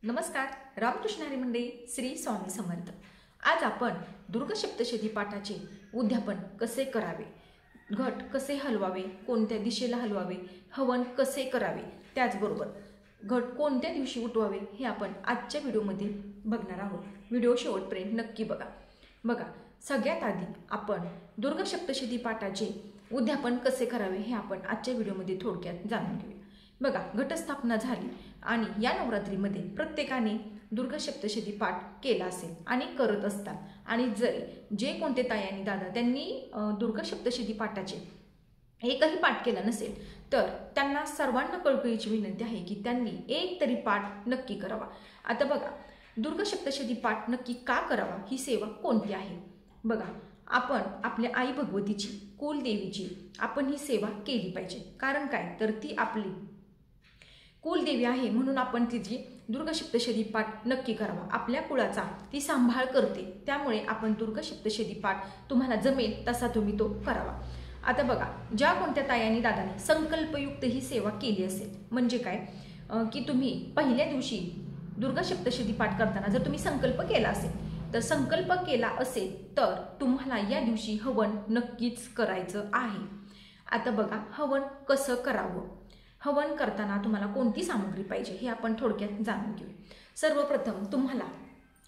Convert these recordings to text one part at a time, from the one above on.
नमस्कार. रामकृष्ण हरी मंडळी, श्री स्वामी समर्थ. आज आपण दुर्गा सप्तशती पाठाचे उद्यापन कसे करावे, घट कसे हलवावे, कोणत्या दिशेला हलवावे, हवन कसे करावे, त्याचबरोबर घट कोणत्या दिवशी उठवावे हे आपण आजच्या व्हिडिओमध्ये बघणार आहोत. व्हिडिओ शेवटपर्यंत नक्की बघा. सगळ्यात आधी आपण दुर्गा सप्तशती पाठाचे उद्यापन कसे करावे हे आपण आजच्या व्हिडिओमध्ये थोडक्यात जाणून घेऊया. बघा, घटस्थापना झाली आणि या नवरात्रीमध्ये प्रत्येकाने दुर्गा सप्तशती पाठ केला असेल आणि करत असतात. आणि जे कोणते ताई आणि दादा त्यांनी दुर्गा सप्तशती पाठाचे एकही पाठ केला नसेल तर त्यांना सर्वांना कळकळीची विनंती आहे की त्यांनी एक तरी पाठ नक्की करावा. आता बघा, दुर्गा सप्तशती पाठ नक्की का करावा, ही सेवा कोणती आहे. बघा, आपण आपल्या आई भगवतीची, कुलदेवीची आपण ही सेवा केली पाहिजे. कारण काय, तर ती आपली कुलदेवी आहे म्हणून आपण तिची दुर्गा सप्तशती पाठ नक्की करावा. आपल्या कुळाचा ती सांभाळ करते, त्यामुळे आपण दुर्गा सप्तशती पाठ तुम्हाला जमेल तसा तुम्ही तो करावा. आता बघा, ज्या कोणत्या तायांनी दादाने संकल्पयुक्त ही सेवा केली असेल, म्हणजे काय की तुम्ही पहिल्या दिवशी दुर्गा सप्तशती पाठ करताना जर तुम्ही संकल्प केला असेल तर तुम्हाला या दिवशी हवन नक्कीच करायचं आहे. आता बघा, हवन कसं करावं, हवन करताना तुम्हाला कोणती सामग्री पाहिजे हे आपण थोडक्यात जाणून घेऊ. सर्वप्रथम तुम्हाला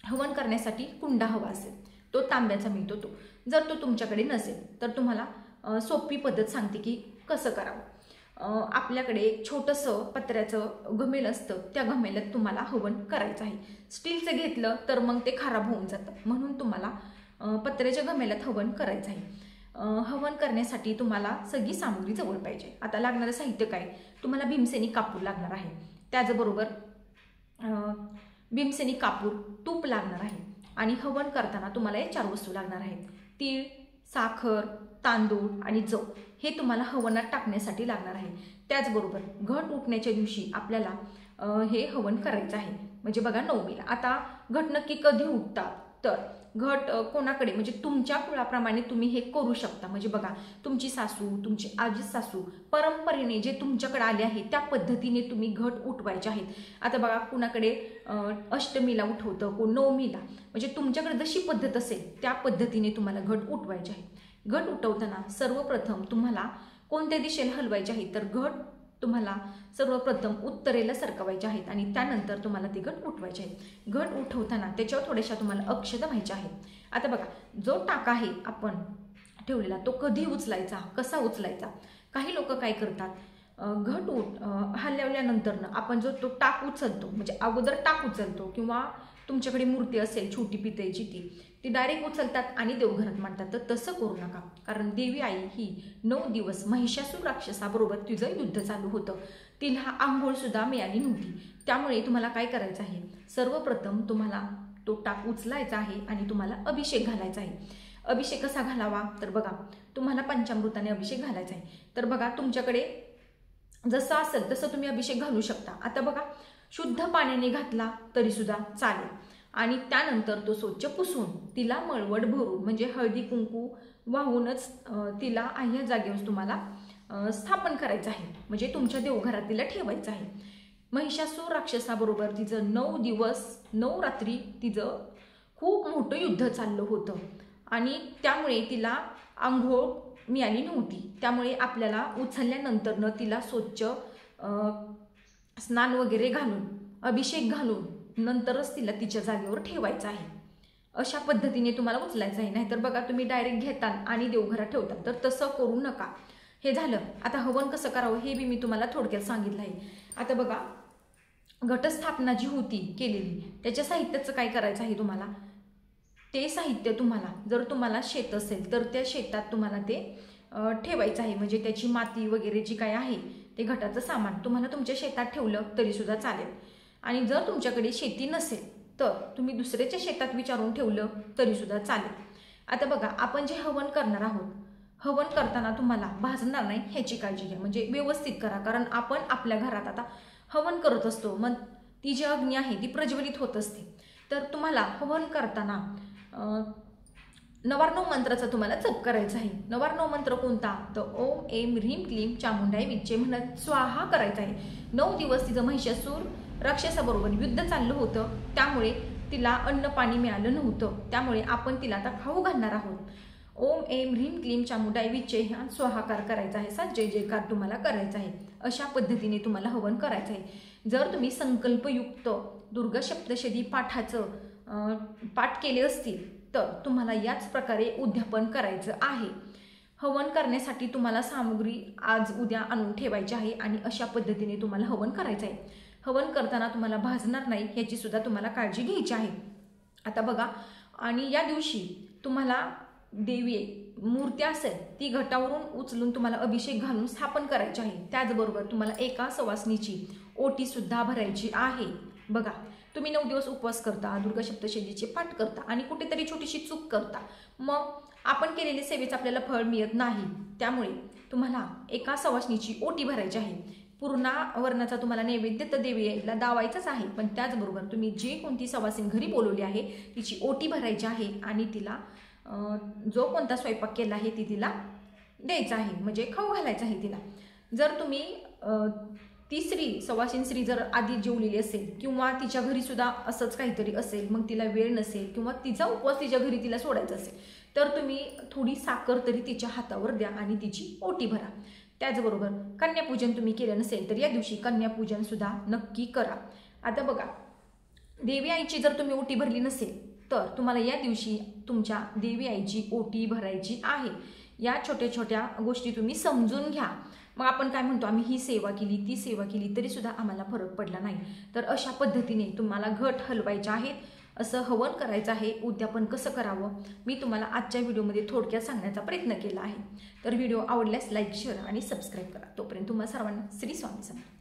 हवन करण्यासाठी कुंडा हवा असेल, तो तांब्याचा मिळतो. जर तो तुमच्याकडे नसेल तर तुम्हाला सोपी पद्धत सांगते की कसं करावं. आपल्याकडे एक छोटंसं पत्र्याचं घमेल असतं, त्या घमेल्यात तुम्हाला हवन करायचं आहे. स्टीलचं घेतलं तर मग ते खराब होऊन जातं, म्हणून तुम्हाला पत्र्याच्या घमेल्यात हवन करायचं आहे. हवन करण्यासाठी तुम्हाला सगळी सामग्री जवळ पाहिजे. आता लागणारं साहित्य काय, तुम्हाला भीमसेनी कापूर लागणार आहे, त्याचबरोबर भीमसेनी कापूर, तूप लागणार आहे. आणि हवन करताना तुम्हाला या 4 वस्तू लागणार आहेत: तीळ, साखर, तांदूळ आणि जव. हे तुम्हाला हवनात टाकण्यासाठी लागणार आहे. त्याचबरोबर घट उठण्याच्या दिवशी आपल्याला हे हवन करायचं आहे, म्हणजे बघा 9मीला. आता घट नक्की कधी उठतात, तर घट कोणाकडे, म्हणजे तुमच्या कुळाप्रमाणे तुम्ही हे करू शकता. म्हणजे बघा, तुमची सासू, तुमची आजी सासू परंपरेने जे तुमच्याकडे आले आहे त्या पद्धतीने तुम्ही घट उठवायचे आहेत. आता बघा, कुणाकडे अष्टमीला उठवतं, कोण 9मीला, म्हणजे तुमच्याकडे जशी पद्धत असेल त्या पद्धतीने तुम्हाला घट उठवायचे आहे. घट उठवताना सर्वप्रथम तुम्हाला कोणत्या दिशेला हलवायचे आहे, तर घट तुम्हाला सर्वप्रथम उत्तरेला सरकवायचे आहेत आणि त्यानंतर तुम्हाला ते घट उठवायचे आहेत. घट उठवताना त्याच्यावर थोड्याशा तुम्हाला अक्षता व्हायच्या आहेत. आता बघा, जो टाक आहे आपण ठेवलेला तो कधी उचलायचा, कसा उचलायचा. काही लोक काय करतात, घट हलवल्यानंतर आपण जो तो टाक उचलतो, म्हणजे अगोदर टाक उचलतो, किंवा तुमच्याकडे मूर्ती असेल छोटी पितळेची ती डायरेक्ट उचलतात आणि देवघरात मांडतात. तर तसं करू नका, कारण देवी आई ही 9 दिवस महिषासूर राक्षसाबरोबर तिचं युद्ध चालू होतं. तिला आंघोळ सुद्धा मिळाली नव्हती. त्यामुळे तुम्हाला काय करायचं आहे, सर्वप्रथम तुम्हाला तो टाक उचलायचा आहे आणि तुम्हाला अभिषेक घालायचा आहे. अभिषेक कसा घालावा, तर बघा, तुम्हाला पंचामृताने अभिषेक घालायचा आहे. तर बघा, तुमच्याकडे जसं असेल तसं तुम्ही अभिषेक घालू शकता. आता बघा, शुद्ध पाण्याने घातला तरी सुद्धा चालेल आणि त्यानंतर तो स्वच्छ पुसून तिला मळवट भरून, म्हणजे हळदी कुंकू वाहूनच तिला ह्या जागेवर तुम्हाला स्थापन करायचं आहे, म्हणजे तुमच्या देवघरात तिला ठेवायचं आहे. महिषासूर राक्षसाबरोबर तिचं 9 दिवस 9 रात्री तिचं खूप मोठं युद्ध चाललं होतं आणि त्यामुळे तिला आंघोळ मिळाली नव्हती. त्यामुळे आपल्याला उचलल्यानंतरनं तिला स्वच्छ स्नान वगैरे घालून, अभिषेक घालून नंतरच तिला तिच्या जागेवर ठेवायचं आहे. अशा पद्धतीने तुम्हाला उचलायचं आहे. नाहीतर बघा, तुम्ही डायरेक्ट घेताल आणि देवघरात ठेवताल, तर तसं करू नका. हे झालं. आता हवन कसं करावं हे बी मी तुम्हाला थोडक्यात सांगितलं आहे. आता बघा, घटस्थापना जी होती केलेली त्याच्या साहित्याचं काय करायचं आहे तुम्हाला, ते साहित्य तुम्हाला, जर तुम्हाला शेत असेल तर त्या शेतात तुम्हाला ते ठेवायचं आहे. म्हणजे त्याची माती वगैरे जी काय आहे ते घटाचं सामान तुम्हाला तुमच्या शेतात ठेवलं तरी सुद्धा चालेल. आणि जर तुमच्याकडे शेती नसेल तर तुम्ही दुसऱ्याच्या शेतात विचारून ठेवलं तरी सुद्धा चालेल. आता बघा, आपण जे हवन करणार आहोत, हवन करताना तुम्हाला भाजणार नाही ह्याची काळजी घ्या, म्हणजे व्यवस्थित करा. कारण आपण आपल्या घरात आता हवन करत असतो, मग ती जी अग्नी आहे ती प्रज्वलित होत असते. तर तुम्हाला हवन करताना नवार्णव मंत्राचा तुम्हाला जप करायचा आहे. नवार्णव मंत्र कोणता, तर ओम ऐं ह्रीं क्लीं चामुंडाय विच्चे म्हणत स्वाहा करायचा आहे. 9 दिवस तिचं महिषासूर राक्षसाबरोबर युद्ध चाललं होतं, त्यामुळे तिला अन्न पाणी मिळालं नव्हतं, त्यामुळे आपण तिला आता खाऊ घालणार आहोत. ओम ऐं ह्रीं क्लीं चामुंडाय विचे ह्या स्वाहाकार करायचा आहे, सा जय जयकार तुम्हाला करायचा आहे. अशा पद्धतीने तुम्हाला हवन करायचं आहे. जर तुम्ही संकल्पयुक्त दुर्गा सप्तशती पाठाचं पाठ केले असतील तर तुम्हाला याच प्रकारे उद्यापन करायचं आहे. हवन करण्यासाठी तुम्हाला सामुग्री आज उद्या आणून ठेवायची आहे आणि अशा पद्धतीने तुम्हाला हवन करायचं आहे. हवन करताना तुम्हाला भाजणार नाही याची सुद्धा तुम्हाला काळजी घ्यायची आहे. आता बघा, आणि या दिवशी तुम्हाला देवी मूर्ती असेल ती घटावरून उचलून तुम्हाला अभिषेक घालून स्थापन करायची आहे. त्याचबरोबर तुम्हाला एका सवासणीची ओटी सुद्धा भरायची आहे. बघा, तुम्ही 9 दिवस उपवास करता, दुर्गा सप्तशतीचे पाठ करता आणि कुठेतरी छोटीशी चूक करता, मग आपण केलेल्या सेवेचं आपल्याला फळ मिळत नाही. त्यामुळे तुम्हाला एका सवासणीची ओटी भरायची आहे. पूर्णावरणाचा तुम्हाला नैवेद्य तर देवीला दावायचाच आहे, पण त्याचबरोबर तुम्ही जे कोणती सवासीन घरी बोलवली आहे तिची ओटी भरायची आहे आणि तिला जो कोणता स्वयंपाक केला आहे ती तिला द्यायचा आहे, म्हणजे खाऊ घालायचं आहे तिला. जर तुम्ही तिसरी सवासीन स्त्री जर आधी जेवलेली असेल किंवा तिच्या घरी सुद्धा असंच काहीतरी असेल, मग तिला वेळ नसेल किंवा तिचा उपवास तिच्या घरी तिला सोडायचा असेल, तर तुम्ही थोडी साखर तरी तिच्या हातावर द्या आणि तिची ओटी भरा. त्याचबरोबर कन्यापूजन तुम्ही केलं नसेल तर या दिवशी कन्यापूजन सुद्धा नक्की करा. आता बघा, देवी आईची जर तुम्ही ओटी भरली नसेल तर तुम्हाला या दिवशी तुमच्या देवी आईची ओटी भरायची आहे. या छोट्या छोट्या गोष्टी तुम्ही समजून घ्या. मग आपण काय म्हणतो, आम्ही ही सेवा केली ती सेवा केली तरी सुद्धा आम्हाला फरक पडला नाही, तर अशा पद्धतीने तुम्हाला घट हलवायचे आहेत, असं हवन करायचं आहे. उद्यापन कसं करावं मी तुम्हाला आजच्या व्हिडिओमध्ये थोडक्यात सांगण्याचा प्रयत्न केला आहे. तर व्हिडिओ आवडल्यास लाईक, शेअर आणि सबस्क्राईब करा. तोपर्यंत तुम्हाला सर्वांना श्री स्वामी समर्थ.